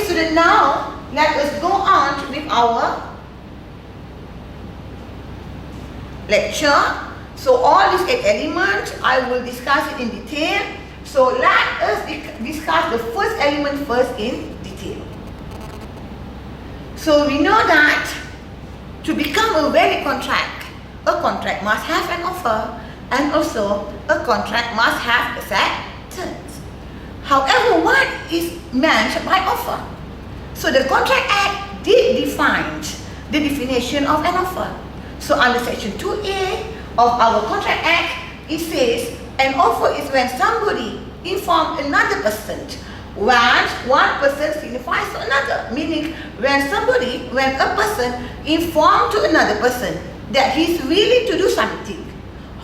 student, now let us go on with our lecture. So all these 8 elements, I will discuss it in detail. So let us discuss the first element first in detail. So we know that to become a valid contract, a contract must have an offer, and also a contract must have acceptance. However, what is meant by offer? So the Contract Act did define the definition of an offer. So under section 2A of our Contract Act, it says an offer is when somebody informs another person when one person signifies to another. Meaning when a person informs to another person that he's willing to do something,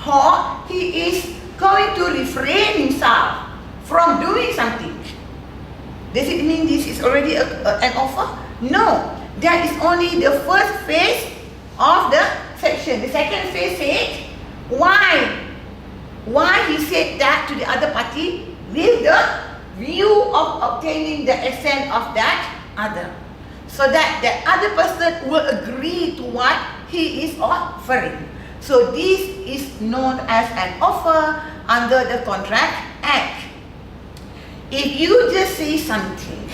or he is going to refrain himself from doing something. Does it mean this is already an offer? No. That is only the first phase of the section. The second phase said why he said that to the other party with the view of obtaining the assent of that other, so that the other person will agree to what he is offering. So this is known as an offer under the Contract Act. If you just say something,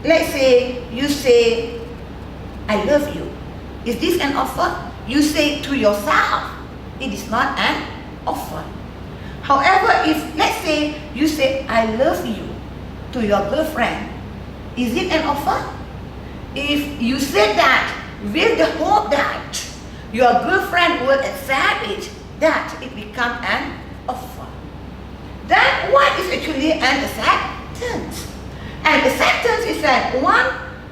let's say you say, I love you. Is this an offer? You say it to yourself. It is not an offer. However, if let's say you say, I love you to your girlfriend, is it an offer? If you say that with the hope that your girlfriend will accept it, that it becomes an offer. Then what is actually an acceptance? An acceptance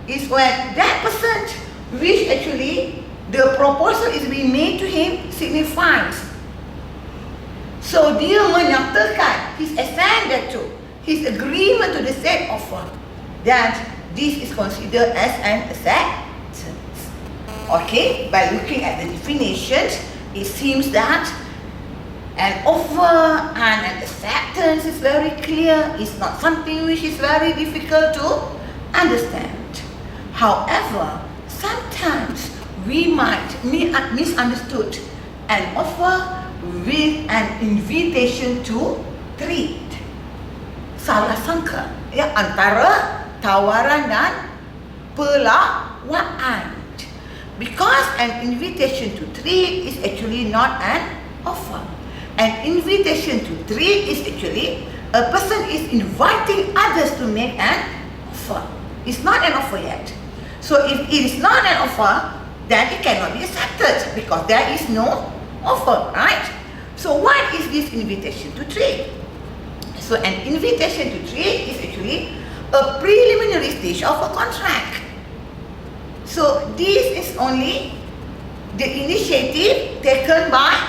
is when that person which actually the proposal is being made to him signifies. So dia menyatakan his assent to, his agreement to the said offer, that this is considered as an acceptance. Okay, by looking at the definitions, it seems that an offer and an acceptance is very clear. It's not something which is very difficult to understand. However, sometimes we might misunderstood an offer with an invitation to trade. Salah sangka ya antara tawaran dan pelawaan. Because an invitation to trade is actually not an offer. An invitation to trade is actually a person is inviting others to make an offer. It's not an offer yet. So if it is not an offer, then it cannot be accepted because there is no offer, right? So what is this invitation to trade? So an invitation to trade is actually a preliminary stage of a contract. So this is only the initiative taken by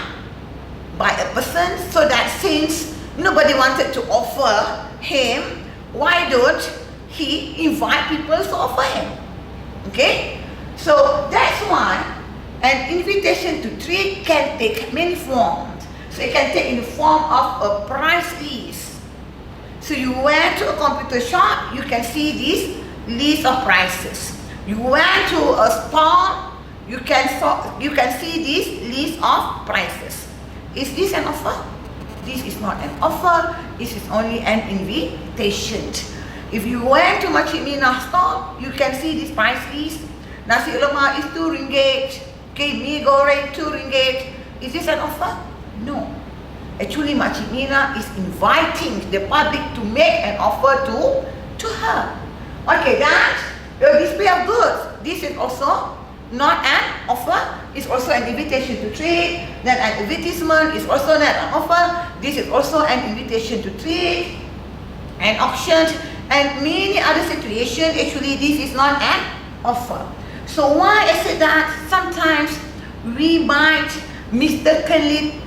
a person, so that since nobody wanted to offer him, why don't he invite people to offer him? Okay? So that's why an invitation to trade can take many forms. So it can take in the form of a price list. So you went to a computer shop, you can see this list of prices. You went to a store, you can see this list of prices. Is this an offer? This is not an offer. This is only an invitation. If you went to Makcik Minah store, you can see this price list. Nasi lemak is RM2. Okay, mi goreng RM2. Is this an offer? No. Actually, Makcik Minah is inviting the public to make an offer to her. Okay, that the display of goods. This is also not an offer. It's also an invitation to trade. Then an advertisement is also not an offer. This is also an invitation to trade, an auction, and many other situations. Actually, this is not an offer. So why I said that sometimes we might mistakenly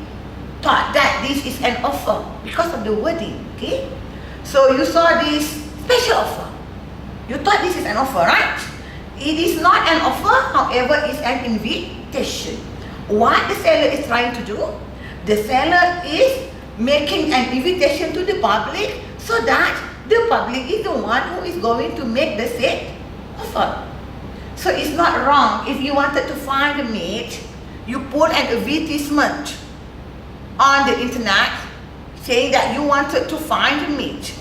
thought that this is an offer because of the wording. Okay, so you saw this special offer. You thought this is an offer, right? It is not an offer, however, it's an invitation. What the seller is trying to do? The seller is making an invitation to the public so that the public is the one who is going to make the said offer. So it's not wrong if you wanted to find a mate, you put an advertisement on the internet saying that you wanted to find a mate.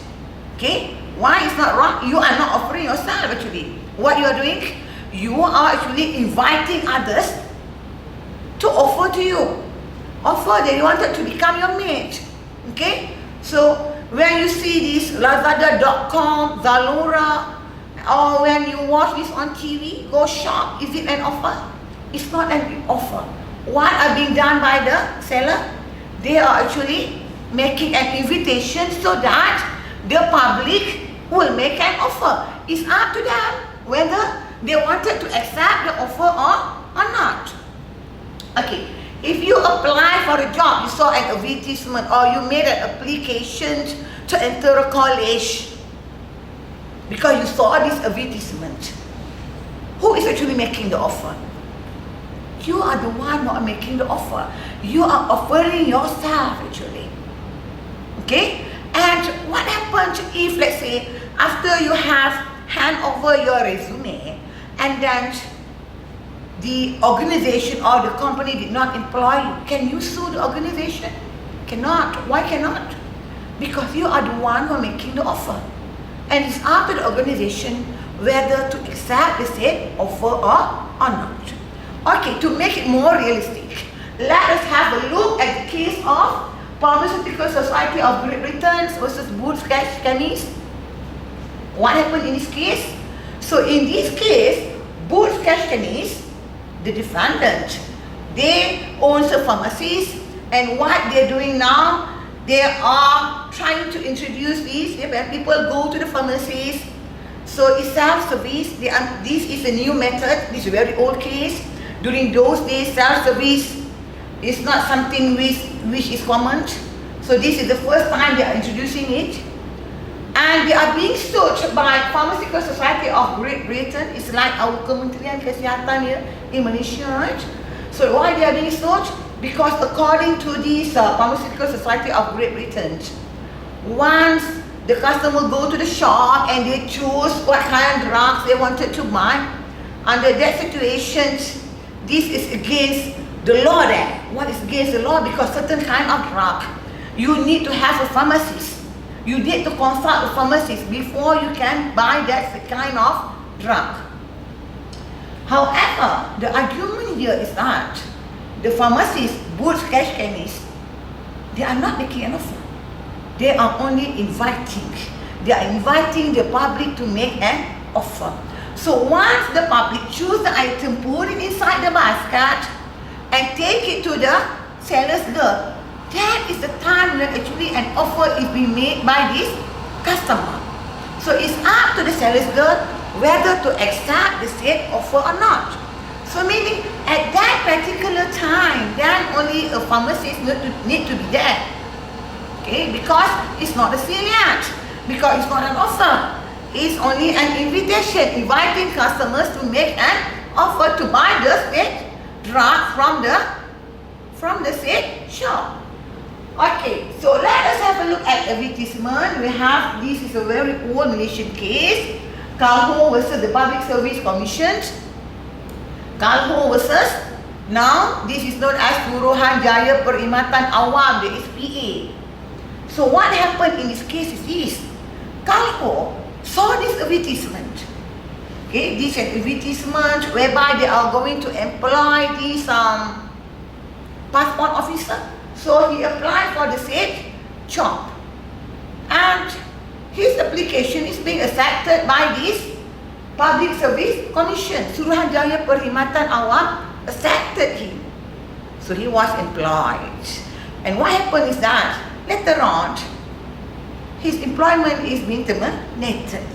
Okay? Why it's not wrong? You are not offering yourself actually. What you are doing, you are actually inviting others to offer to you. Offer that you wanted to become your mate. Okay? So when you see this Lazada.com, Zalora, or when you watch this on TV, go shop. Is it an offer? It's not an offer. What are being done by the seller? They are actually making an invitation so that the public will make an offer. It's up to them whether they wanted to accept the offer or not. Okay, if you apply for a job, you saw an advertisement or you made an application to enter a college because you saw this advertisement, who is actually making the offer? You are the one not making the offer. You are offering yourself actually. Okay? And what happens if, let's say, after you have hand over your resume and then the organization or the company did not employ you? Can you sue the organization? Cannot. Why cannot? Because you are the one who are making the offer. And it's up to the organization whether to accept the said offer or not. Okay, to make it more realistic, let us have a look at the case of Pharmaceutical Society of Great Britain versus Boots Chemist. What happened in this case? So in this case, Boots Chemist, the defendant, they own a pharmacies, and what they're doing now, they are trying to introduce these when people go to the pharmacies. So it's self-service. This is a new method. This is a very old case. During those days, self-service is not something which is common. So this is the first time they are introducing it. And they are being sued by Pharmaceutical Society of Great Britain. It's like our Kementerian Kesihatan here in Malaysia, right? So why they are being sued? Because according to this Pharmaceutical Society of Great Britain, once the customer go to the shop and they choose what kind of drugs they wanted to buy, under that situation, this is against the law there. What is against the law? Because certain kind of drug, you need to have a pharmacist. You need to consult a pharmacist before you can buy that kind of drug. However, the argument here is that the pharmacist, Boots Chemist, they are not making an offer. They are only inviting. They are inviting the public to make an offer. So once the public choose the item, put it inside the basket, and take it to the seller's girl, that is the time when actually an offer is being made by this customer. So it's up to the seller's girl whether to accept the said offer or not. So meaning at that particular time, then only a pharmacist need to be there. Okay, because it's not a sale yet, because it's not an offer. It's only an invitation, inviting customers to make an offer to buy the said drug from the said shop. Okay, so let us have a look at advertisement. We have, this is a very old Malaysian case, Kalho versus the Public Service Commission. Kalho versus, now this is known as Suruhanjaya Perkhidmatan Awam, the SPA. So what happened in this case is this: Kalho saw this advertisement. Okay, this is an advertisement whereby they are going to employ this passport officer. So he applied for the said job, and his application is being accepted by this Public Service Commission. Suruhanjaya Perkhidmatan Awam accepted him. So he was employed. And what happened is that later on, his employment is being terminated.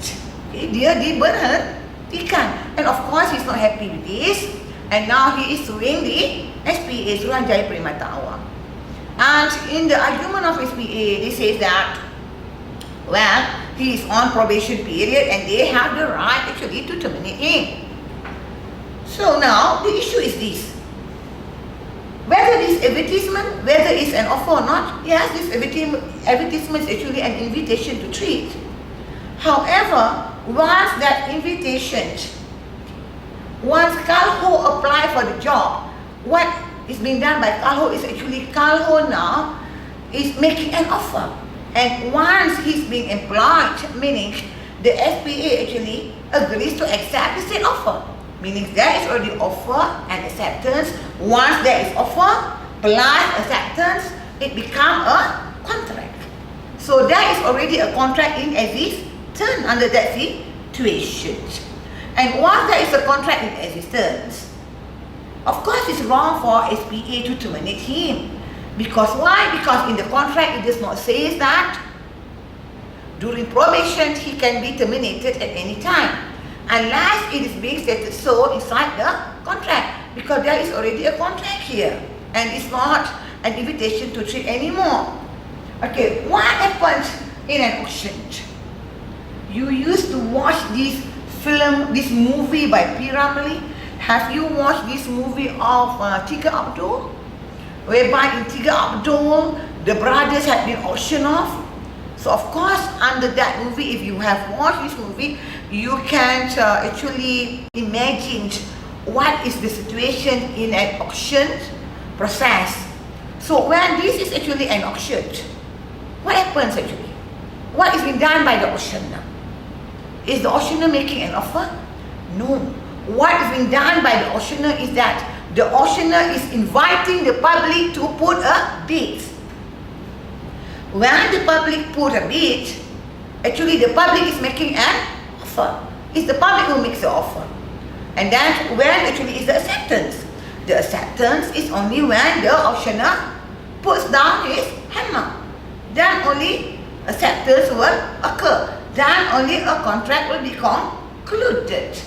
Okay, dia diberhentikan. And of course, he's not happy with this. And now he is suing the SPA, Suruhanjaya Perkhidmatan Awam. And in the argument of SPA, they say that, well, he is on probation period and they have the right actually to terminate him. So now the issue is this: whether this advertisement, whether it's an offer or not, yes, this advertisement is actually an invitation to treat. However, once Kalho apply for the job, what is being done by Kalho is actually Kalho now is making an offer. And once he's being employed, meaning the SPA actually agrees to accept the said offer. Meaning there is already offer and acceptance. Once there is offer plus acceptance, it becomes a contract. So there is already a contract in existence under that situation. And once there is a contract in existence, of course it's wrong for SPA to terminate him. Because why? Because in the contract it does not say that during probation he can be terminated at any time, unless it is being stated so inside the contract, because there is already a contract here and it's not an invitation to treat anymore. Okay, what happens in an auction? You used to watch this film, this movie by P. Ramlee. Have you watched this movie of Tiga Abdul? Whereby in Tiga Abdul, the brothers had been auctioned off. So of course, under that movie, if you have watched this movie, you can actually imagine what is the situation in an auction process. So when this is actually an auction, what happens actually? What is being done by the auctioneer? Is the auctioneer making an offer? No. What is being done by the auctioneer is that the auctioneer is inviting the public to put a bid. When the public put a bid, actually the public is making an offer. It's the public who makes the offer. And then when actually is the acceptance? The acceptance is only when the auctioneer puts down his hammer. Then only acceptance will occur. Then only a contract will be concluded.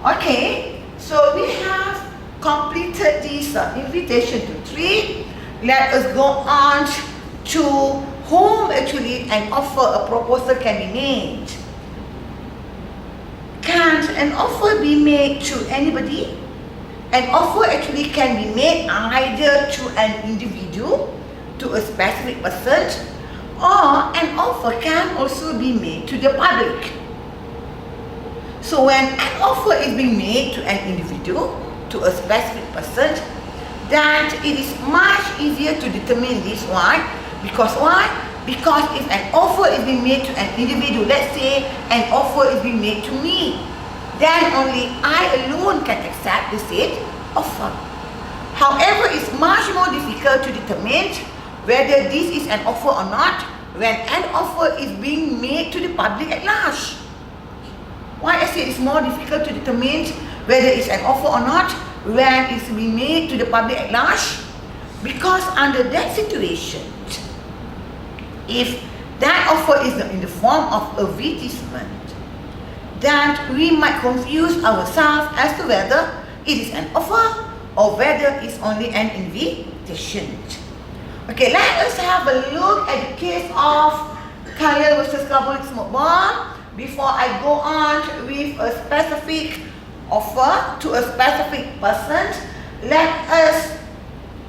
Okay, so we have completed this invitation to treat. Let us go on to whom actually an offer, a proposal can be made. Can an offer be made to anybody? An offer actually can be made either to an individual, to a specific person, or an offer can also be made to the public. So when an offer is being made to an individual, to a specific person, that it is much easier to determine this. Why? Because why? Because if an offer is being made to an individual, let's say an offer is being made to me, then only I alone can accept the said offer. However, it's much more difficult to determine whether this is an offer or not when an offer is being made to the public at large. Why I say it's more difficult to determine whether it's an offer or not when it's being made to the public at large? Because under that situation, if that offer is in the form of advertisement, then we might confuse ourselves as to whether it is an offer or whether it's only an invitation. Okay, let us have a look at the case of Khalil versus Carbolic Smoke Bomb before I go on with a specific offer to a specific person. Let us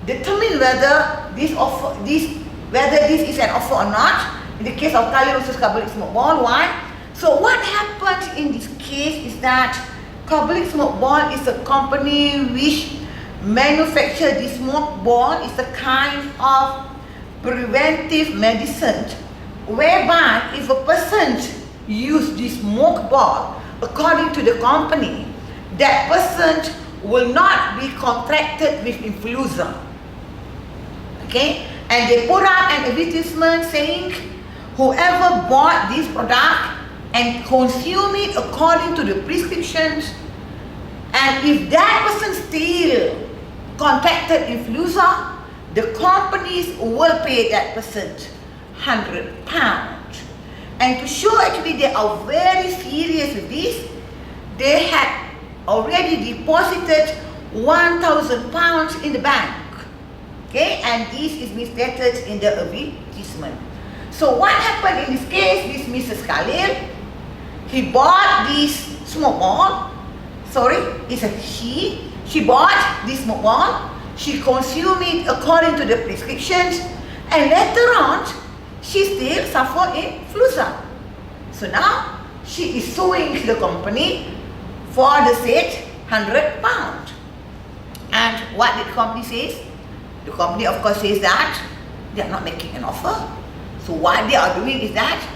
determine whether this is an offer or not. In the case of Khalil versus Carbolic Smoke Bomb, why? So what happened in this case is that Carbolic Smoke Bomb is a company which manufacture this smoke ball. Is a kind of preventive medicine whereby if a person use this smoke ball, according to the company, that person will not be contracted with influenza. Okay, and they put out an advertisement saying whoever bought this product and consume it according to the prescriptions, and if that person still contracted influenza, the companies will pay that person £100. And to show actually they are very serious with this, they had already deposited £1,000 in the bank. Okay, and this is misstated in the advertisement. So what happened in this case, this Mrs. Khalil, he bought this smoke ball. Sorry, it's a she. She bought this smoke ball. She consumed it according to the prescriptions, and later on, she still suffered influenza. So now, she is suing the company for the said £100. And what the company says? The company of course says that they are not making an offer. So what they are doing is that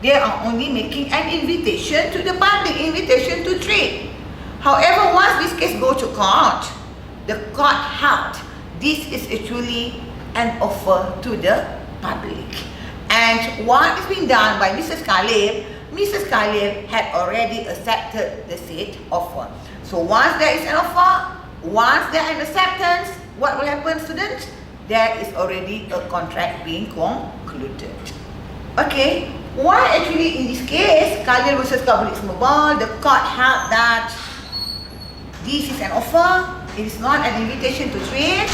they are only making an invitation to the public, invitation to trade. However, once this case goes to court, the court held this is actually an offer to the public. And what is being done by Mrs. Khalil had already accepted the said offer. So once there is an offer, once there is acceptance, what will happen, students? There is already a contract being concluded. Okay, why actually in this case, Khalil versus Kabulix Mobile, the court held that this is an offer, it is not an invitation to trade.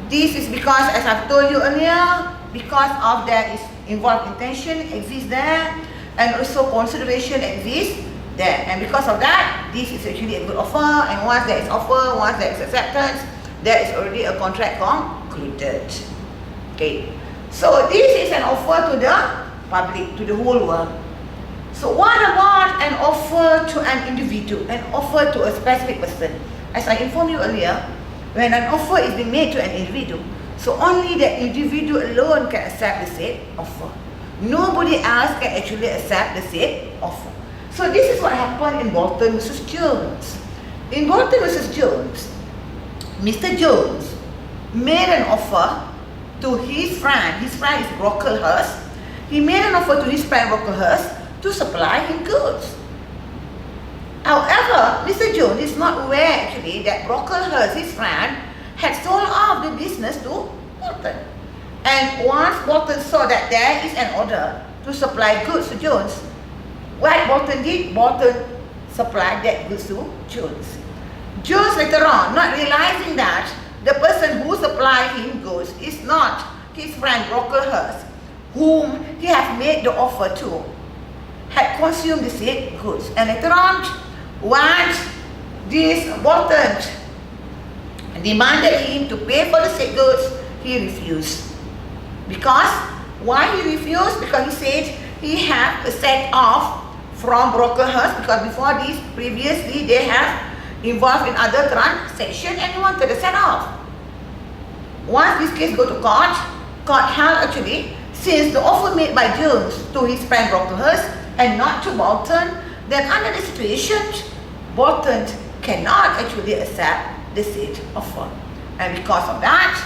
This is because, as I've told you earlier, because of there is involved intention exists there, and also consideration exists there. And because of that, this is actually a good offer, and once there is offer, once there is acceptance, there is already a contract concluded. Okay, so this is an offer to the public, to the whole world. So what about an offer to an individual, an offer to a specific person? As I informed you earlier, when an offer is being made to an individual, so only the individual alone can accept the said offer. Nobody else can actually accept the said offer. So this is what happened in Bolton versus Jones. In Bolton versus Jones, Mr. Jones made an offer to his friend is Brocklehurst. He made an offer to his friend Brocklehurst to supply him goods. However, Mr. Jones is not aware actually that Brocklehurst, his friend, had sold off the business to Bolton. And once Bolton saw that there is an order to supply goods to Jones, what Bolton did? Bolton supplied that goods to Jones. Jones later on, not realizing that the person who supplied him goods is not his friend Brocklehurst, whom he has made the offer to, had consumed the said goods. And later on, once this Bolton demanded him to pay for the said goods, he refused. Because, why he refused? Because he said he had a set off from Brocklehurst, because before this, previously they have involved in other transactions and he wanted a set off. Once this case go to court held actually, since the offer made by Jones to his friend Brocklehurst and not to Bolton, then under the situation, Bolton cannot actually accept the said offer. And because of that,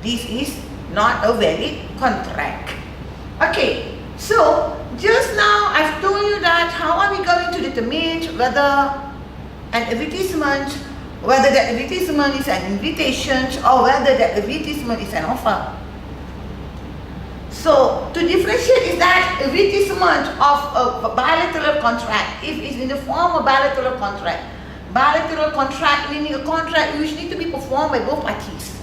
this is not a valid contract. Okay, so just now I've told you that how are we going to determine whether an advertisement, whether that advertisement is an invitation or whether that advertisement is an offer. So to differentiate is that advertisement of a bilateral contract, if it's in the form of bilateral contract meaning a contract which needs to be performed by both parties.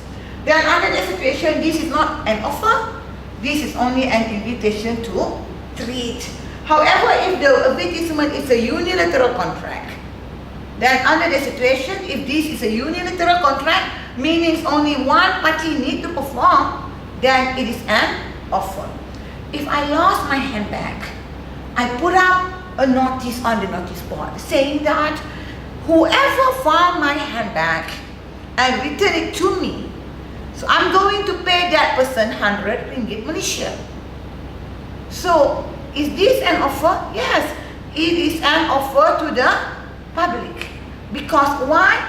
Then under that situation, this is not an offer, this is only an invitation to trade. However, if the advertisement is a unilateral contract, then under the situation, if this is a unilateral contract, meaning only one party needs to perform, then it is an offer. If I lost my handbag, I put up a notice on the notice board saying that whoever found my handbag and return it to me, so I'm going to pay that person 100 ringgit Malaysia. So is this an offer? Yes, it is an offer to the public. Because why?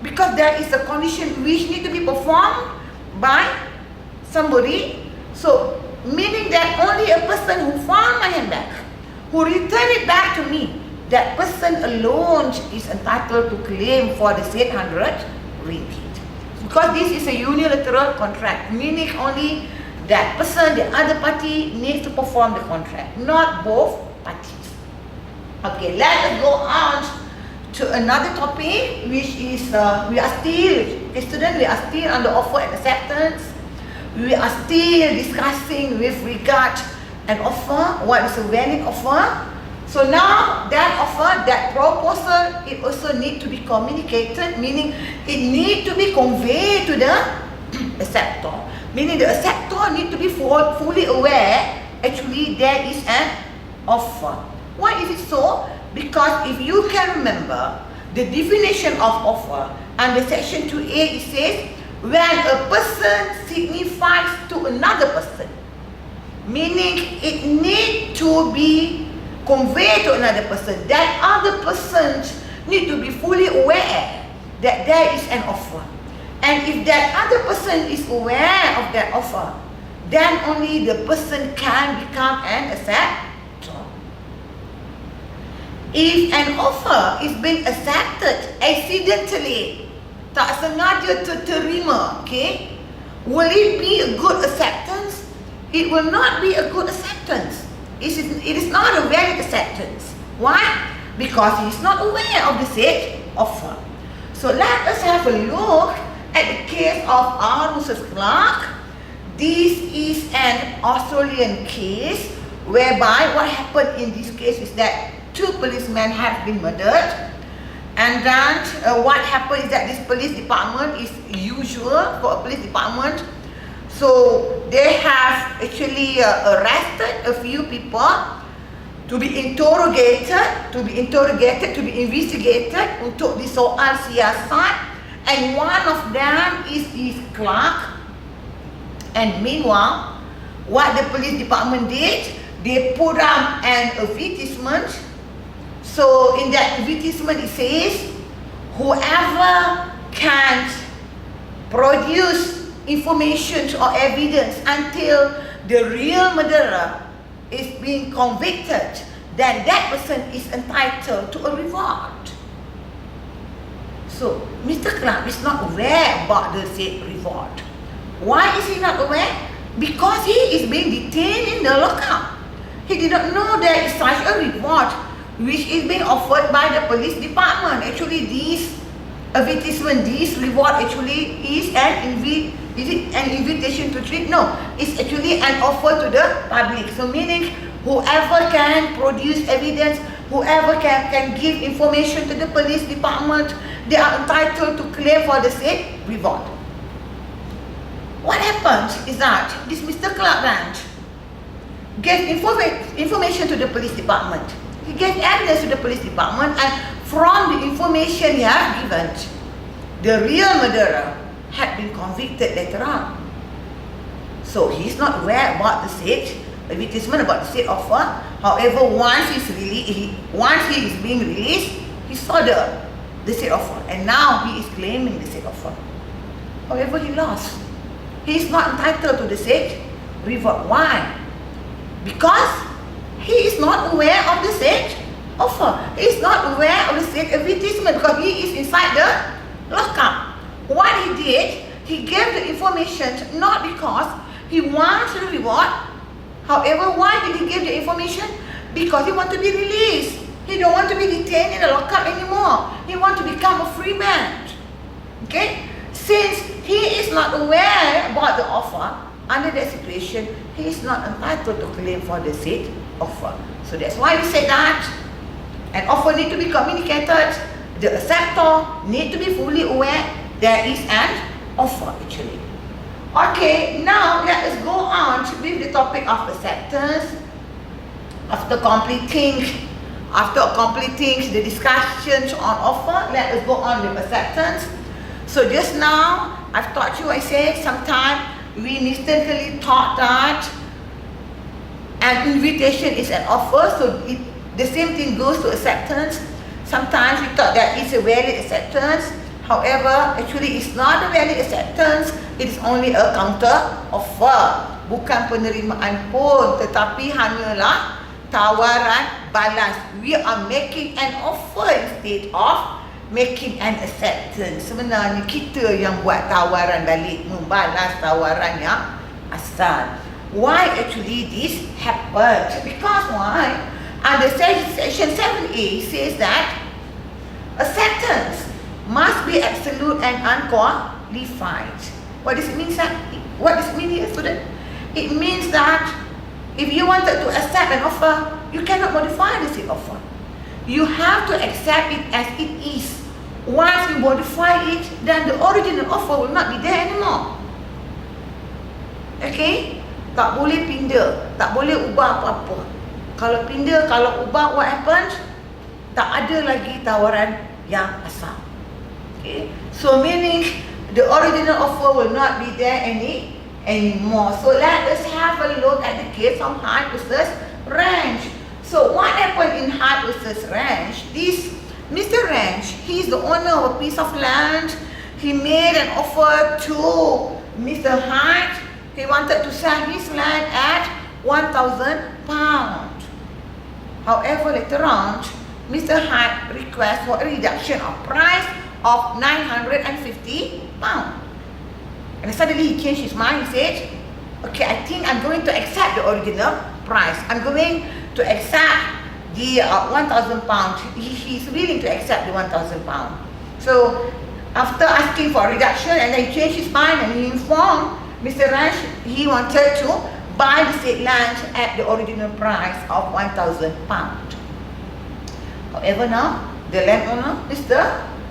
Because there is a condition which need to be performed by somebody. So meaning that only a person who found my handbag, who returned it back to me, that person alone is entitled to claim for the said 100 ringgit. Because this is a unilateral contract, meaning only that person, the other party, needs to perform the contract, not both parties. Okay, let us go on to another topic, which is we are still on the offer and acceptance. We are still discussing with regard an offer, what is a valid offer. So now that offer, that proposal, it also need to be communicated, meaning it need to be conveyed to the acceptor. Meaning the acceptor need to be fully aware, actually there is an offer. Why is it so? Because if you can remember the definition of offer under section 2A, it says when a person signifies to another person, meaning it need to be conveyed to another person. That other person need to be fully aware that there is an offer. And if that other person is aware of that offer, then only the person can become an acceptor. If an offer is being accepted accidentally, tak sengaja terima, okay, will it be a good acceptance? It will not be a good acceptance. It is not a valid acceptance. Why? Because he is not aware of the said offer. So let us have a look at the case of R versus Clark. This is an Australian case whereby what happened in this case is that 2 policemen have been murdered, and then what happened is that this police department is usual for a police department. So they have actually arrested a few people to be interrogated, to be investigated untuk disoal siasat, and one of them is this Clark. And meanwhile, what the police department did, they put up an advertisement. So in that advertisement it says, whoever can produce information or evidence until the real murderer is being convicted, then that person is entitled to a reward. So Mr. Clark is not aware about the said reward. Why is he not aware? Because he is being detained in the lockup. He did not know there is such a reward which is being offered by the police department. Actually, this advertisement, this reward actually is an invitation to treat? No, it's actually an offer to the public. So meaning whoever can produce evidence, whoever can give information to the police department, they are entitled to claim for the said reward. What happened is that this Mr. Clark Ranch gave information to the police department. He gave evidence to the police department, and from the information he had given, the real murderer had been convicted later on. So he is not aware about the said advertisement, about the said offer. However, once he is being released, he saw the said offer, and now he is claiming the said offer. However, he lost. He is not entitled to the said reward. Why? Because he is not aware of the said offer. He is not aware of the said advertisement because he is inside the lockup. What he did, he gave the information not because he wants the reward. However, why did he give the information? Because he wants to be released. He don't want to be detained in the lockup anymore. He wants to become a free man. Okay? Since he is not aware about the offer, under that situation, he is not entitled to claim for the said offer. So that's why we say that an offer need to be communicated. The acceptor need to be fully aware there is an offer actually. Okay, now let us go on with the topic of acceptance. After completing the discussions on offer, let us go on with acceptance. So just now, I've taught you, I said, sometimes we mistakenly thought that an invitation is an offer, so the same thing goes to acceptance. Sometimes we thought that it's a valid acceptance. However, actually it's not a valid acceptance. It is only a counter offer. Bukan penerimaan pun, tetapi hanyalah tawaran balas. We are making an offer instead of making an acceptance. Sebenarnya kita yang buat tawaran balik, membalas tawaran yang asal. Why actually this happened? Because why? Under section 7A says that acceptance must be absolute and unqualified. What does it mean, sir? What does it mean here, student? It means that if you wanted to accept an offer, you cannot modify the said offer. You have to accept it as it is. Once you modify it, then the original offer will not be there anymore. Okay? Tak boleh pindah, tak boleh ubah apa-apa. Kalau pindah, kalau ubah, what happens? Tak ada lagi tawaran yang asal. Okay, so meaning the original offer will not be there anymore. So let us have a look at the case of Hart versus Ranch. So what happened in Hart versus Ranch? This Mr. Ranch, he is the owner of a piece of land. He made an offer to Mr. Hart. He wanted to sell his land at £1,000. However, later on, Mr. Hart requests for a reduction of price of £950. And suddenly he changed his mind. He said, okay, I think I'm going to accept the original price. I'm going to accept the £1,000. He's willing to accept the £1,000. So after asking for a reduction, and then he changed his mind and he informed Mr. Ranch he wanted to buy the said land at the original price of £1,000. However, now the landowner, Mr.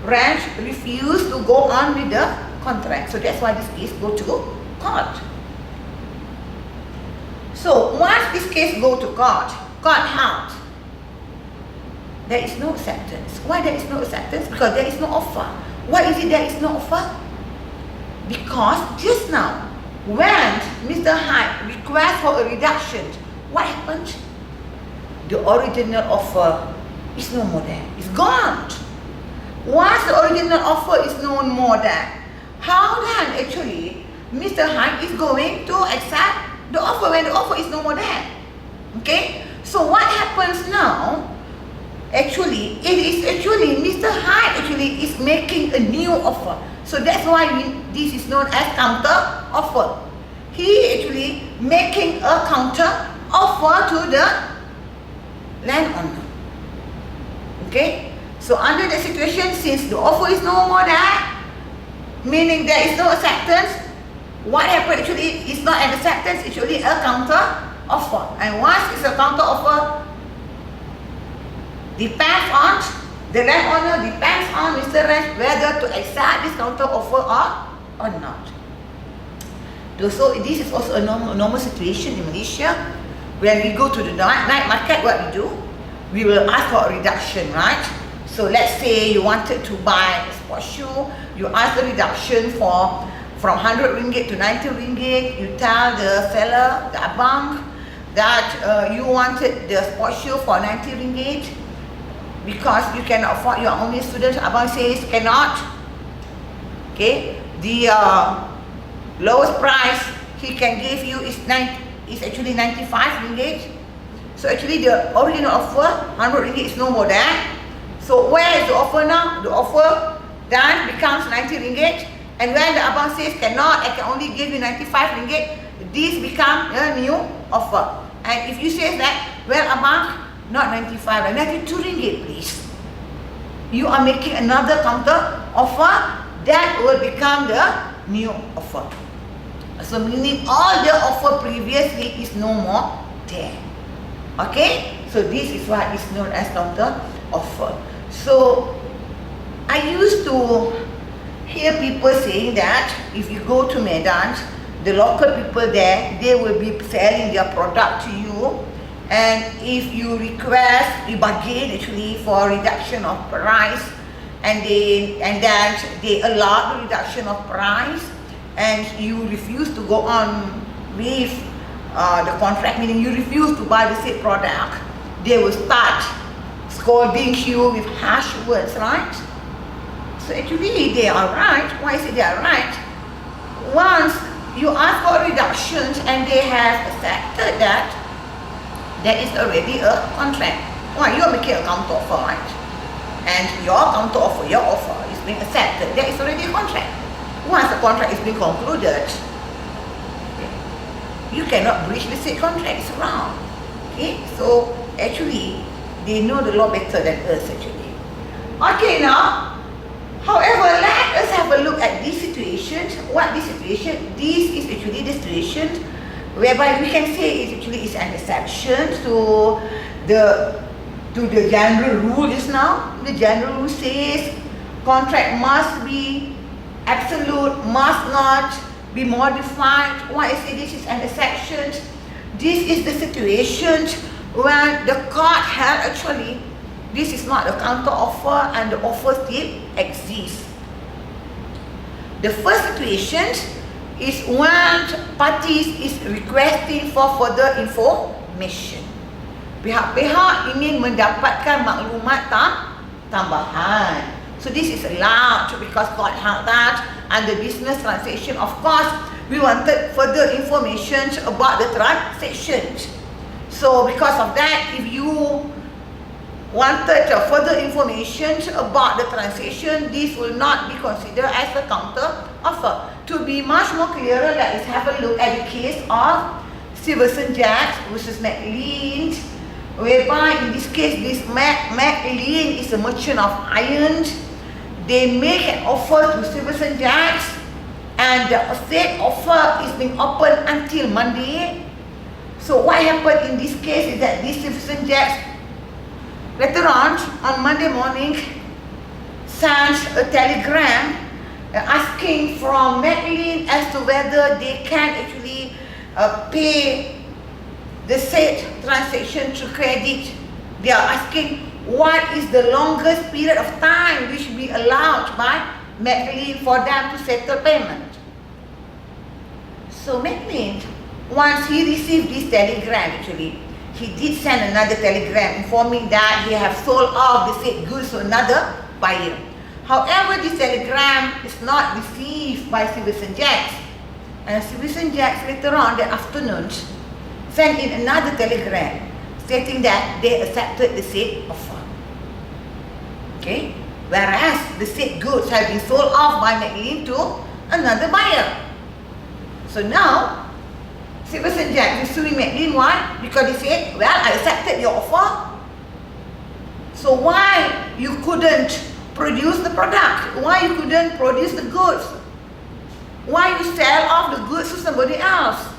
Ranch, refused to go on with the contract. So that's why this case go to court. So once this case go to court held, there is no acceptance. Why there is no acceptance? Because there is no offer. Why is it there is no offer? Because just now, when Mr. Hart requests for a reduction, what happened? The original offer is no more there. It's gone. Once the original offer is no more there, how then actually Mr. Hart is going to accept the offer when the offer is no more there? Okay? So what happens now? Actually, it is actually Mr. Hart actually is making a new offer. So that's why this is known as counter offer. He actually making a counter offer to the landowner. Okay? So under the situation, since the offer is no more there, meaning there is no acceptance, what happened actually is not an acceptance, it's actually a counter offer. And once it's a counter offer, depends on the landowner, depends on Mr. Ranch whether to accept this counter offer or not. So this is also a normal situation in Malaysia. When we go to the night market, what we do? We will ask for a reduction, right? So let's say you wanted to buy a sports shoe, you ask the reduction from 100 ringgit to 90 ringgit. You tell the seller, the abang, that you wanted the sports shoe for 90 ringgit because you cannot afford, you are only a student. Abang says cannot. Okay, the lowest price he can give you is actually 95 ringgit. So actually the original offer 100 ringgit is no more there. So where is the offer now? The offer then becomes 90 ringgit. And when the abang says cannot, I can only give you 95 ringgit, this becomes a new offer. And if you say that, well abang, not 95, 92 ringgit please, you are making another counter offer, that will become the new offer. So meaning all the offer previously is no more there. Okay, so this is what is known as counter offer. So I used to hear people saying that if you go to Medan, the local people there, they will be selling their product to you, and if you request, you bargain actually for reduction of price, and then they allow the reduction of price, and you refuse to go on with the contract, meaning you refuse to buy the said product, they will start scolding you with harsh words, right? So actually they are right. Why is it they are right? Once you ask for reductions and they have accepted that, there is already a contract. Why? You are making a counter offer, right? And your counter offer, your offer is being accepted. There is already a contract. Once the contract is being concluded, you cannot breach the said contract. It's wrong. Okay, so actually they know the law better than us actually. Okay, now, however, let us have a look at this situation. What this situation? This is actually the situation whereby we can say it actually is an exception to the general rule just now. The general rule says contract must be absolute, must not be modified. Why I say this is an exception? This is the situation when the court held actually this is not a counter offer and the offer still exists. The first situation is when parties is requesting for further information. Pihak-pihak ingin mendapatkan maklumat tambahan. So this is allowed because court held that under business transaction, of course, we wanted further information about the transactions. So because of that, if you wanted further information about the transaction, this will not be considered as a counter offer. To be much more clearer, let us have a look at the case of Stevenson Jacks versus McLean, whereby in this case, this McLean is a merchant of iron. They make an offer to Stevenson Jacks, and the said offer is being open until Monday. So what happened in this case is that this Stevenson Jacks later on Monday morning, sent a telegram asking from McLean as to whether they can actually pay the said transaction to credit. They are asking what is the longest period of time which will be allowed by McLean for them to settle payment. So McLean, once he received this telegram actually, he did send another telegram informing that he have sold off the said goods to another buyer. However, this telegram is not received by Stevenson Jacks. And Stevenson Jacks later on that afternoon sent in another telegram stating that they accepted the said offer. Okay? Whereas the said goods have been sold off by McLean to another buyer. So now, Stevenson Jacks is suing McLean. Why? Because they said, well, I accepted your offer. So why you couldn't produce the product? Why you couldn't produce the goods? Why you sell off the goods to somebody else?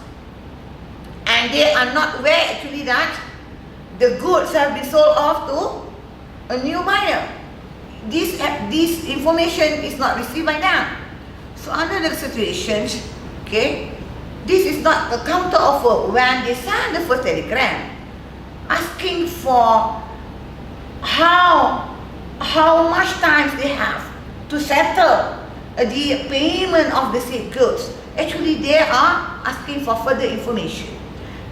And they are not aware actually that the goods have been sold off to a new buyer. This information is not received by them. So under the situation, okay, this is not a counter offer. When they send the first telegram asking for how much time they have to settle the payment of the said goods, actually they are asking for further information.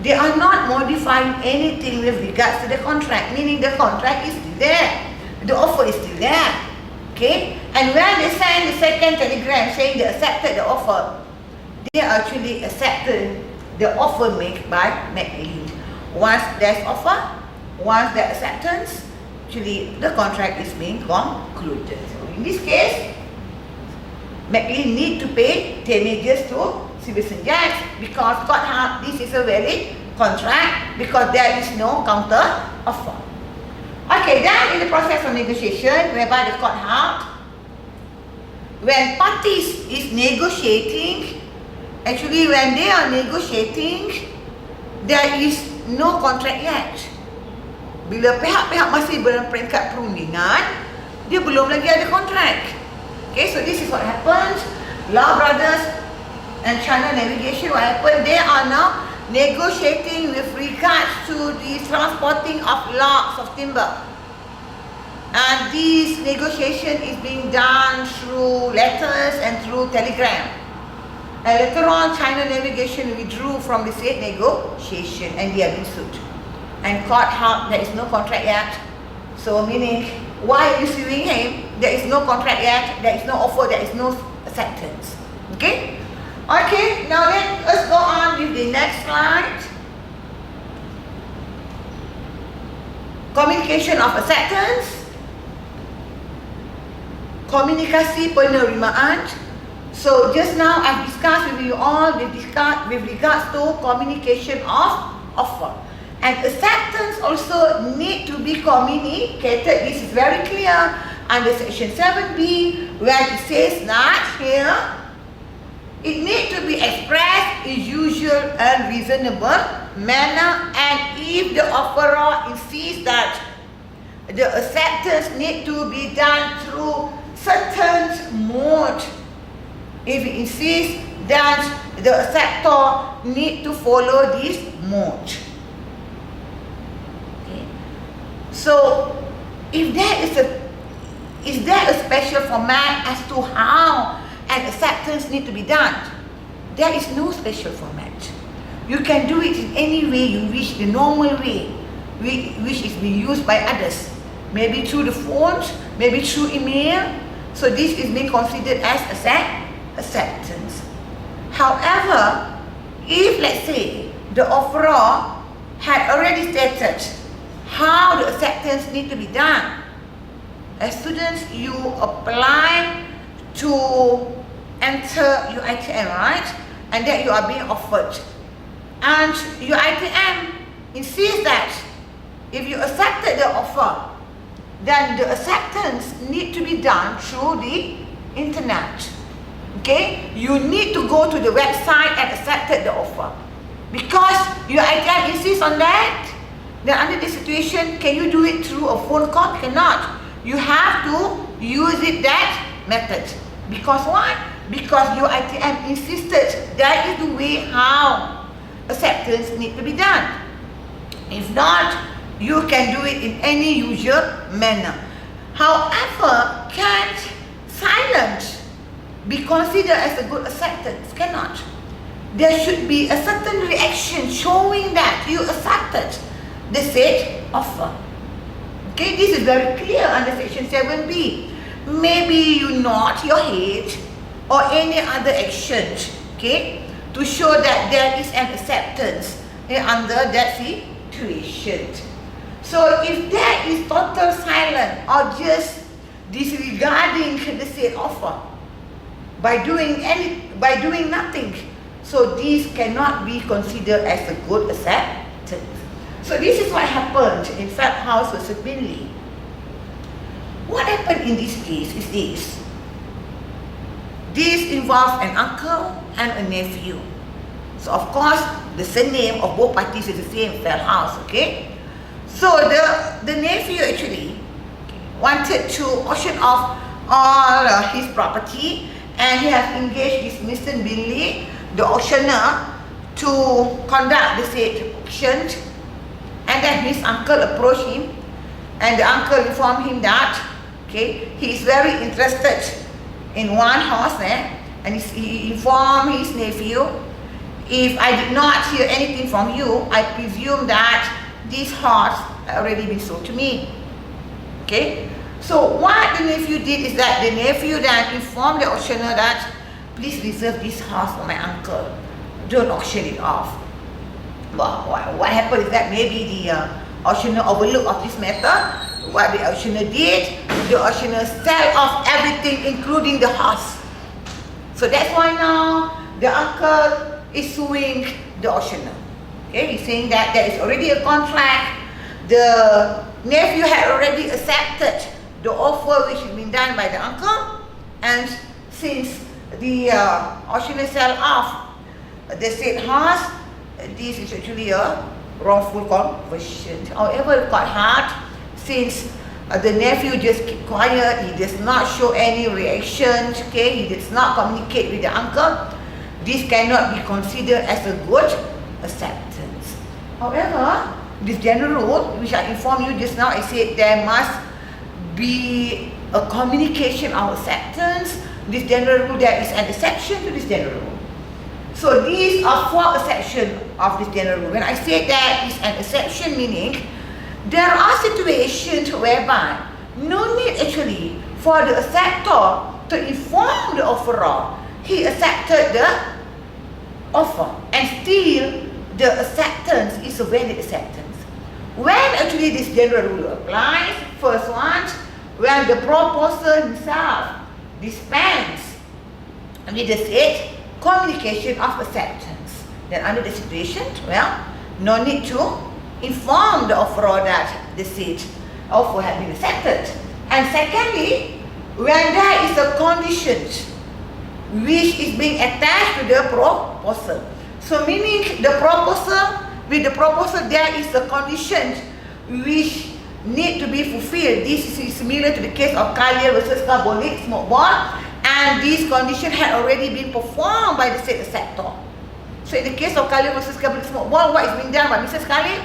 They are not modifying anything with regards to the contract, meaning the contract is still there, the offer is still there. Okay, and when they send the second telegram saying they accepted the offer, they actually accepted the offer made by McLean. Once there's offer, once there's acceptance, actually the contract is being concluded. So in this case, McLean need to pay damages to Stevenson Jacks because court held this is a valid contract because there is no counter offer. Okay, then in the process of negotiation, whereby the court held, when parties is negotiating, actually, when they are negotiating, there is no contract yet. Bila pihak-pihak masih dalam peringkat perundingan, dia belum lagi ada kontrak. Okay, so this is what happens. Law Brothers and China Navigation, what happened? They are now negotiating with regards to the transporting of logs of timber. And this negotiation is being done through letters and through telegram. And later on, China Navigation withdrew from the said negotiation and they are being sued. And court held there is no contract yet. So meaning, why are you suing him? There is no contract yet, there is no offer, there is no acceptance. Okay? Okay, now let us go on with the next slide. Communication of acceptance. Komunikasi penerimaan. So just now I've discussed with you all with regards to communication of offer. And acceptance also need to be communicated. This is very clear under section 7B where it says that here it needs to be expressed in usual and reasonable manner, and if the offeror insists that the acceptance need to be done through certain mode, if he insists that the acceptor need to follow this mode. So if is there a special format as to how an acceptance need to be done? There is no special format. You can do it in any way you wish, the normal way, which is being used by others. Maybe through the phones, maybe through email. So this is being considered as acceptance. However, if let's say the offeror had already stated how the acceptance need to be done, as students, you apply to enter your ITM, right? And that you are being offered. And your ITM insists that if you accepted the offer, then the acceptance need to be done through the internet. Okay? You need to go to the website and accept the offer. Because your ITM insists on that, then under this situation, can you do it through a phone call? Cannot. You have to use it that method. Because why? Because your ITM insisted that is the way how acceptance need to be done. If not, you can do it in any usual manner. However, can silence be considered as a good acceptance? Cannot. There should be a certain reaction showing that you accepted the said offer. Okay, this is very clear under section 7b. Maybe you nod your head or any other action, okay, to show that there is an acceptance under that situation. So if there is total silence or just disregarding the said offer by doing nothing, so this cannot be considered as a good acceptance. So this is what happened in Fab House versus Binley. What happened in this case is this. This involves an uncle and a nephew. So of course, the surname of both parties is the same, Fab House, okay? So the nephew actually wanted to auction off all his property, and he has engaged this Mr. Binley, the auctioneer, to conduct the said auction. And then his uncle approached him, and the uncle informed him that, okay, he is very interested in one horse there, and he informed his nephew, if I did not hear anything from you, I presume that this horse had already been sold to me. Okay? So what the nephew did is that the nephew then informed the auctioneer that, please reserve this horse for my uncle. Don't auction it off. Well, what happened is that maybe the auctioneer overlooked of this matter. What the auctioneer did, the auctioneer sell off everything including the horse. So that's why now the uncle is suing the auctioneer. Okay, he's saying that there is already a contract. The nephew had already accepted the offer which had been done by the uncle, and since the auctioneer sell off the said horse, this is actually a wrongful conversion. However, it's quite hard since the nephew just keep quiet, he does not show any reaction, okay, he does not communicate with the uncle. This cannot be considered as a good acceptance. However, this general rule, which I informed you just now, I said there must be a communication of acceptance. This general rule, there is an exception to this general rule. So these are 4 exceptions of this general rule. When I say there is an exception, meaning there are situations whereby no need actually for the acceptor to inform the offeror he accepted the offer, and still the acceptance is a valid acceptance. When actually this general rule applies, first one, when the proposer himself dispense with the said communication of acceptance, then under the situation, well, no need to inform the offeror that the said offer has been accepted. And secondly, when there is a condition which is being attached to the proposal. So meaning the proposal, with the proposal there is a condition which need to be fulfilled. This is similar to the case of Kalia versus Carbonic smoke ball, and this condition had already been performed by the said acceptor. So in the case of Kalia versus Carbonic smoke ball, what is being done by Mrs. Kalia?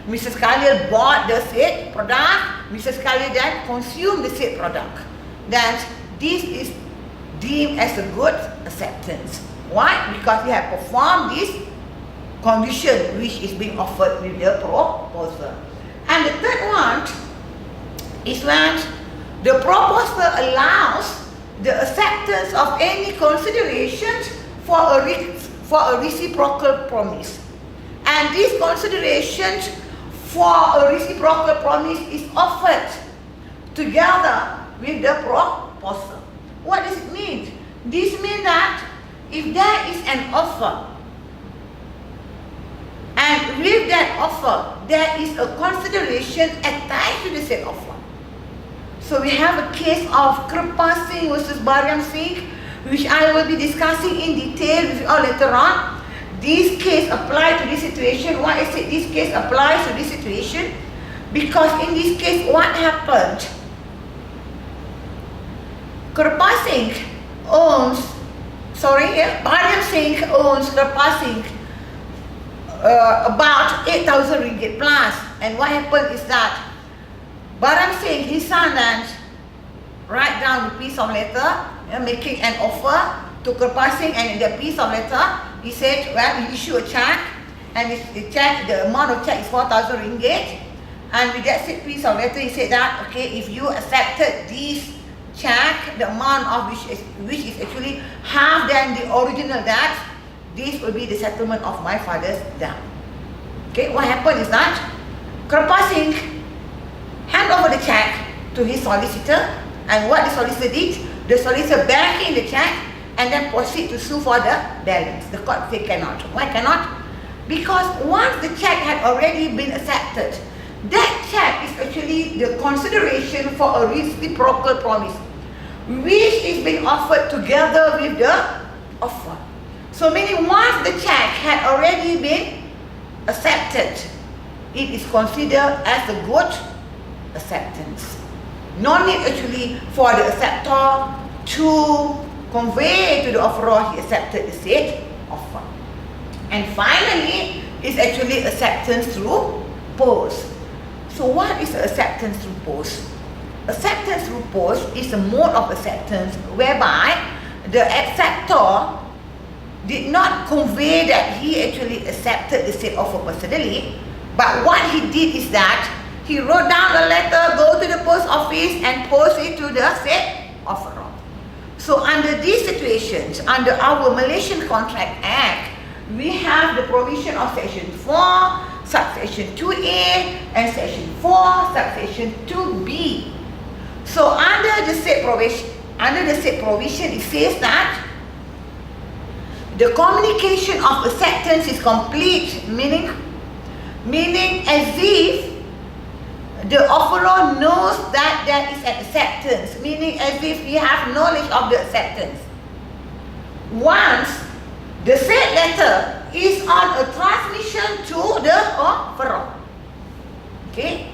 Mrs. Khalil bought the said product, Mrs. Khalil then consumed the said product. Then this is deemed as a good acceptance. Why? Because he had performed this condition which is being offered with the proposal. And the third one is when the proposal allows the acceptance of any considerations for a reciprocal promise. And this consideration for a reciprocal promise is offered together with the proposal. What does it mean? This means that if there is an offer, and with that offer, there is a consideration attached to the said offer. So we have a case of Kirpa Singh versus Bariam Singh, which I will be discussing in detail with you all later on. This case applies to this situation. Why I said this case applies to this situation? Because in this case, what happened? Kirpa Singh owns, Bariam Singh owns Kirpa Singh about 8,000 ringgit plus. And what happened is that Bariam Singh, his son, then write down the piece of letter, making an offer to Kirpa Singh, and in the piece of letter, he said, well, he issue a check, and the amount of check is 4,000 ringgit. And with that piece of letter, he said that, okay, if you accepted this check, the amount of which is actually half than the original debt, this will be the settlement of my father's debt. Okay, what happened is that Kirpa Singh hand over the check to his solicitor, and what the solicitor did, the solicitor banking the check and then proceed to sue for the balance. The court said cannot. Why cannot? Because once the check had already been accepted, that check is actually the consideration for a reciprocal promise, which is being offered together with the offer. So meaning once the check had already been accepted, it is considered as a good acceptance. No need actually for the acceptor to convey to the offeror he accepted the said offer. And finally, it's actually acceptance through post. So what is acceptance through post? Acceptance through post is a mode of acceptance whereby the acceptor did not convey that he actually accepted the said offer personally, but what he did is that he wrote down a letter, go to the post office and post it to the said offeror. So under these situations, under our Malaysian Contract Act, we have the provision of Section 4, Subsection 2A and Section 4, Subsection 2B. So under the said provision, it says that the communication of acceptance is complete, meaning as if the offeror knows that there is an acceptance, meaning as if he have knowledge of the acceptance. Once the said letter is on a transmission to the offeror. Okay?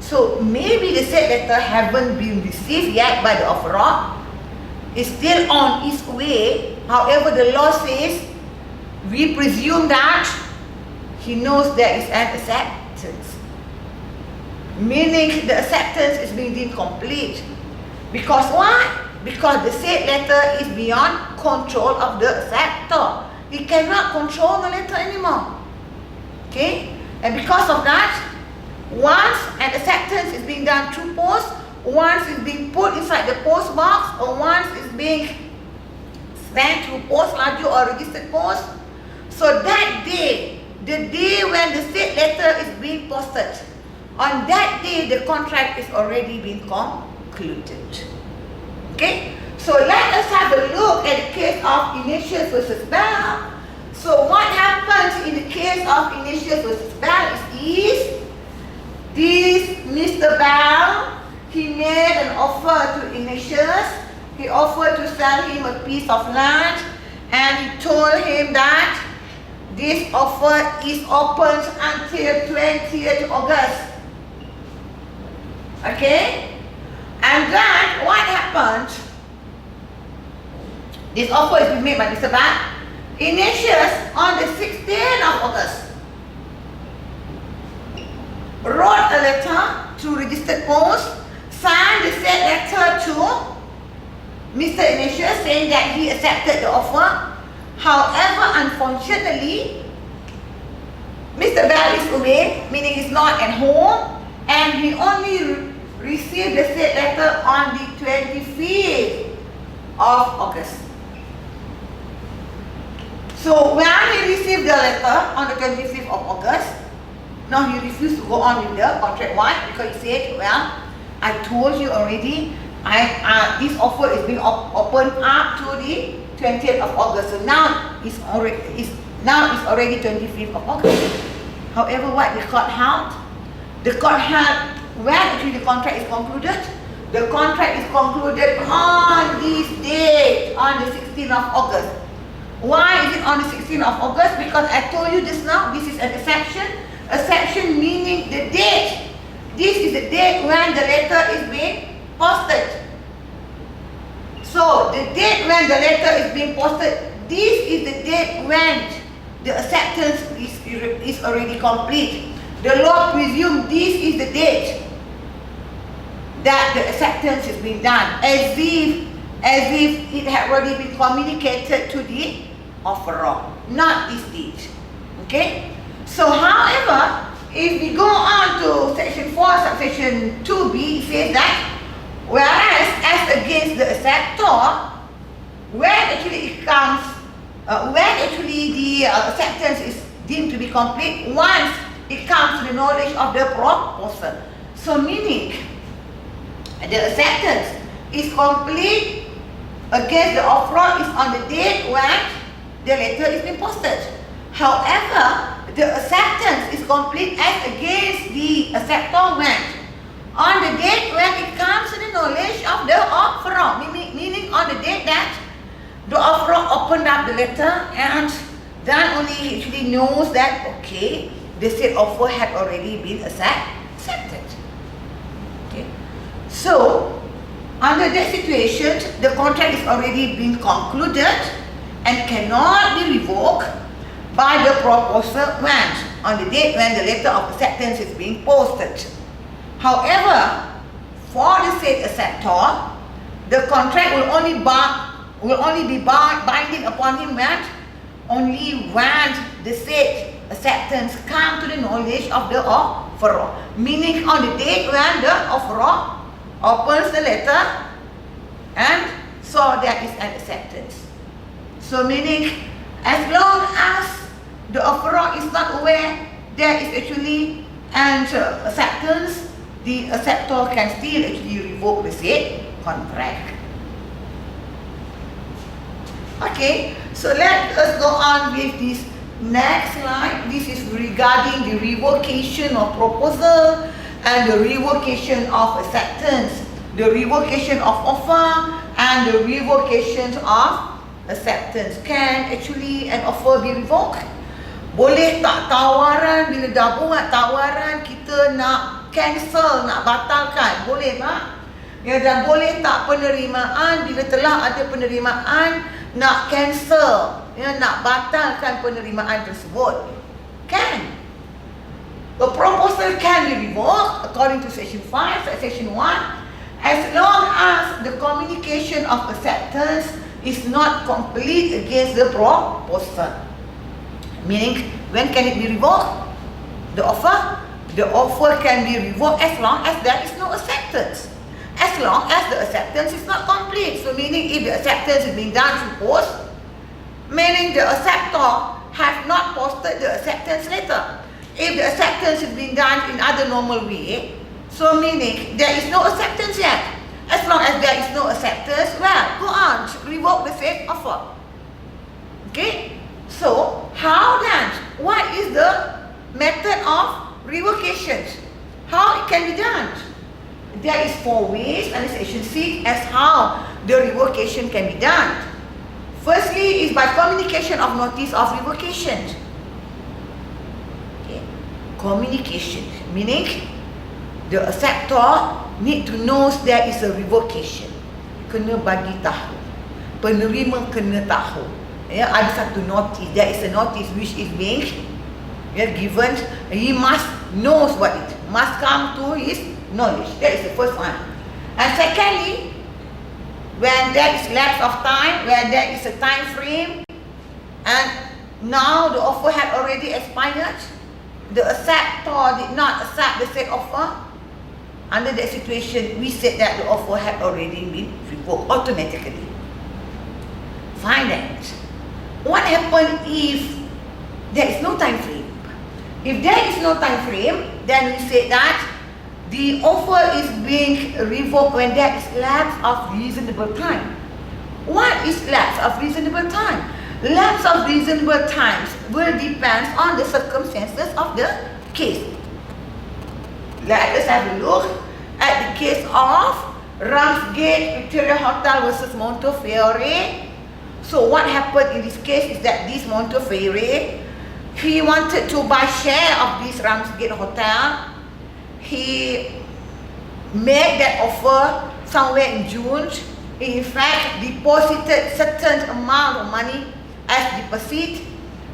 So maybe the said letter haven't been received yet by the offeror, is still on its way. However, the law says we presume that he knows there is an acceptance. Meaning the acceptance is being deemed complete. Because why? Because the said letter is beyond control of the acceptor. He cannot control the letter anymore. Okay? And because of that, once an acceptance is being done through post, once it's being put inside the post box, or once it's being sent through post laju or registered post, so that day, the day when the said letter is being posted, on that day the contract is already been concluded. Okay? So let us have a look at the case of Ignatius versus Bell. So what happens in the case of Ignatius versus Bell is this Mr. Bell, he made an offer to Ignatius. He offered to sell him a piece of land, and he told him that this offer is open until 20th August. Okay? And then what happened? This offer is made by Mr. Bell. Ignatius on the 16th of August wrote a letter to registered post, signed the said letter to Mr. Ignatius saying that he accepted the offer. However, unfortunately, Mr. Bell is away, meaning he's not at home, and he only received the said letter on the 25th of August. So when he received the letter on the 25th of August, now he refused to go on with the contract. Why? Because he said, well, I told you already, this offer is being opened up to the 20th of August. So now it's already 25th of August. However, what the court held? The court held when actually the contract is concluded. The contract is concluded on this date, on the 16th of August. Why is it on the 16th of August? Because I told you just now, this is an exception. Exception meaning the date. This is the date when the letter is being posted. So the date when the letter is being posted, this is the date when the acceptance is already complete. The law presumes this is the date that the acceptance is being done, as if it had already been communicated to the offeror, not this date. Okay? So however, if we go on to section 4, subsection 2b, it says that whereas as against the acceptor, when actually it comes, when actually the acceptance is deemed to be complete, once it comes to the knowledge of the proposer. So meaning, the acceptance is complete against the offeror is on the date when the letter is being posted. However, the acceptance is complete as against the acceptor when on the date when it comes to the knowledge of the offeror, meaning on the date that the offeror opened up the letter and then only he actually knows that, okay, the said offer had already been accepted. Okay. So, under that situation, the contract is already been concluded and cannot be revoked by the proposer when on the date when the letter of acceptance is being posted. However, for the said acceptor, the contract will only be binding upon him only when the said acceptance comes to the knowledge of the offeror, meaning on the date when the offeror opens the letter and saw there is an acceptance. So meaning, as long as the offeror is not aware there is actually an acceptance, the acceptor can still actually revoke the said contract. Okay, so let us go on with this next slide. This is regarding the revocation of proposal and the revocation of acceptance, the revocation of offer and the revocation of acceptance. Can actually an offer be revoked? Boleh tak tawaran, bila dah buat tawaran kita nak cancel, nak batalkan? Boleh tak? Ya, dan boleh tak penerimaan bila telah ada penerimaan nak cancel, ya, nak batalkan penerimaan tersebut? Can. A proposal can be revoked according to section 5, section 1, as long as the communication of acceptance is not complete against the proposal. Meaning, when can it be revoked? The offer? The offer can be revoked as long as there is no acceptance. As long as the acceptance is not complete. So meaning, if the acceptance is being done through post, meaning the acceptor has not posted the acceptance letter. If the acceptance is being done in other normal way, so meaning there is no acceptance yet. As long as there is no acceptance, well, go on, revoke the said offer. Okay? So, how then? What is the method of revocation? How it can be done? There is 4 ways under section 6 as how the revocation can be done. Firstly is by communication of notice of revocation. Okay. Communication, meaning the acceptor need to know there is a revocation. Kena bagi tahu. Penerima kena tahu. Ya, ada satu notice. There is a notice which is being given, he must knows what it must come to his knowledge. That is the first one. And secondly, when there is lapse of time, when there is a time frame, and now the offer had already expired, the acceptor did not accept the said offer. Under that situation, we said that the offer had already been revoked automatically. Find that. What happens if there is no time frame? If there is no time frame, then we say that the offer is being revoked when there is lapse of reasonable time. What is lapse of reasonable time? Lapse of reasonable times will depend on the circumstances of the case. Let us have a look at the case of Ramsgate Victoria Hotel versus Montefiore. So what happened in this case is that this Montefiore, he wanted to buy share of this Ramsgate Hotel. He made that offer somewhere in June. In fact, deposited certain amount of money as deposit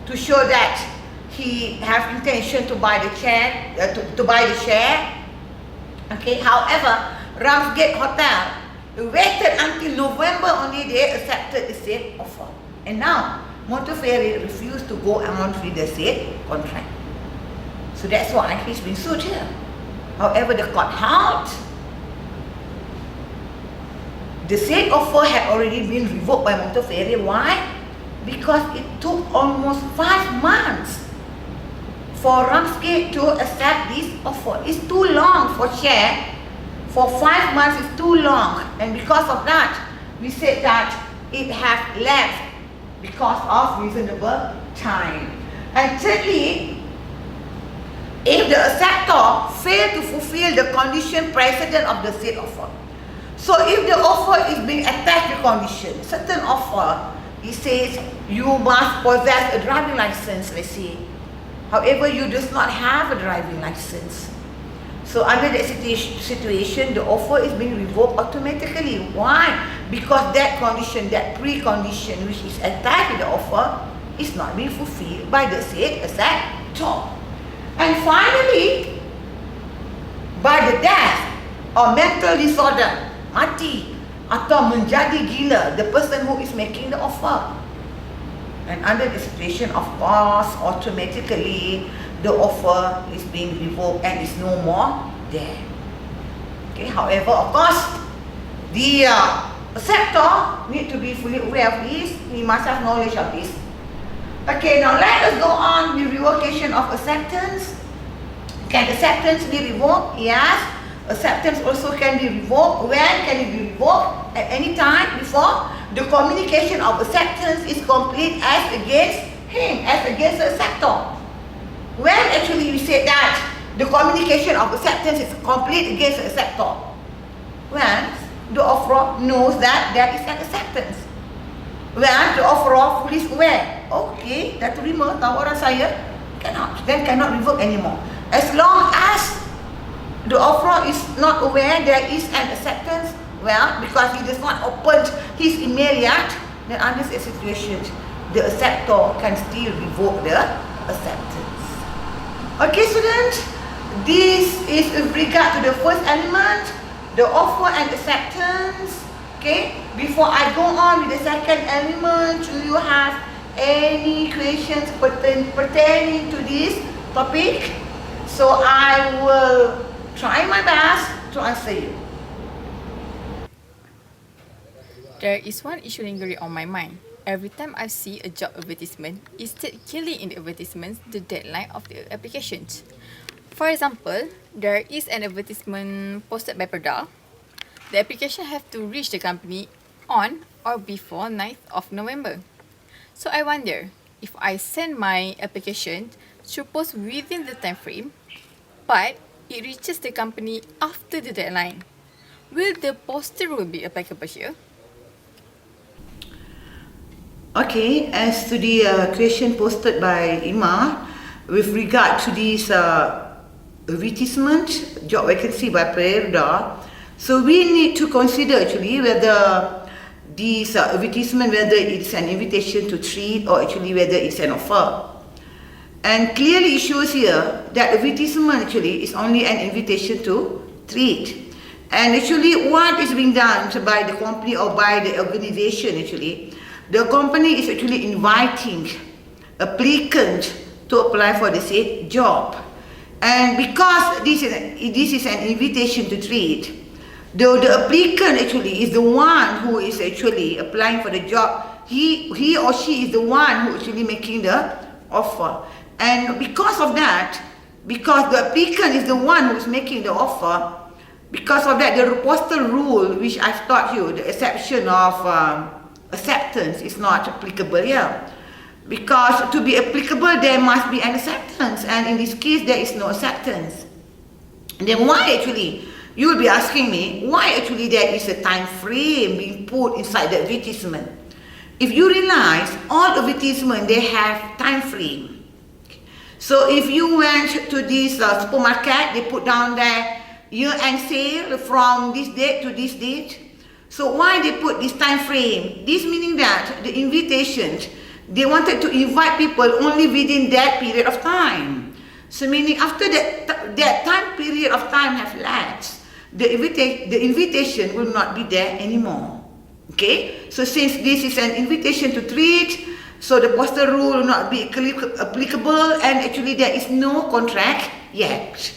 to show that he has intention to buy the share. Okay. However, Ramsgate Hotel waited until November only they accepted the said offer, and now Montefiore refused to go on with the said contract. So that's why he's been sued here. However, the court held the said offer had already been revoked by Montefiore. Why? Because it took almost 5 months for Ramsgate to accept this offer. It's too long for share. For 5 months is too long, and because of that, we said that it has lapsed because of reasonable time. And thirdly, if the acceptor failed to fulfill the condition precedent of the said offer. So if the offer is being attached to condition, certain offer, it says you must possess a driving license, let's say. However, you does not have a driving license. So under that situation, the offer is being revoked automatically. Why? Because that condition, that precondition which is attached to the offer is not being fulfilled by the said acceptor. And finally, by the death or mental disorder, mati atau menjadi gila, the person who is making the offer. And under the situation, of course, automatically the offer is being revoked and is no more there. Okay. However, of course, the acceptor need to be fully aware of this. He must have knowledge of this. Okay. Now let us go on with revocation of acceptance. Can acceptance be revoked? Yes. Acceptance also can be revoked. When can it be revoked? At any time before the communication of acceptance is complete as against him, as against the acceptor. When actually we say that the communication of acceptance is complete against the acceptor? When the offeror knows that there is an acceptance. When the offeror fully aware, okay, dah terima tawaran saya, cannot revoke anymore. As long as the offeror is not aware there is an acceptance, well, because he does not open his email yet, then under such situations, the acceptor can still revoke the acceptance. Okay, students, this is with regard to the first element, the offer and acceptance. Okay, before I go on with the second element, do you have any questions pertaining to this topic? So I will try my best to answer you. There is one issue lingering on my mind. Every time I see a job advertisement, it states clearly in the advertisement the deadline of the applications. For example, there is an advertisement posted by Perda. The application have to reach the company on or before 9th of November. So I wonder, if I send my application to post within the time frame, but it reaches the company after the deadline, will the posting rule be applicable here? Okay, as to the question posted by Ima with regard to this advertisement, job vacancy by Perda, so we need to consider actually whether this advertisement, whether it's an invitation to treat or actually whether it's an offer. And clearly it shows here that advertisement actually is only an invitation to treat. And actually what is being done by the company or by the organization actually, the company is actually inviting applicant to apply for the said job. And because this is an invitation to treat, the applicant actually is the one who is actually applying for the job. He or she is the one who is actually making the offer. And because of that, because the applicant is the one who is making the offer, because of that, the postal rule, which I've taught you, the exception of acceptance is not applicable here. Because to be applicable, there must be an acceptance. And in this case, there is no acceptance. And then why actually? You will be asking me, why actually there is a time frame being put inside the advertisement? If you realize, all advertisement, they have time frame. So if you went to this supermarket, they put down there, year-end sale from this date to this date. So why they put this time frame? This meaning that the invitations, they wanted to invite people only within that period of time. So meaning after that time period of time have lapsed, the invitation will not be there anymore. Okay? So since this is an invitation to treat, so the postal rule will not be applicable, and actually there is no contract yet.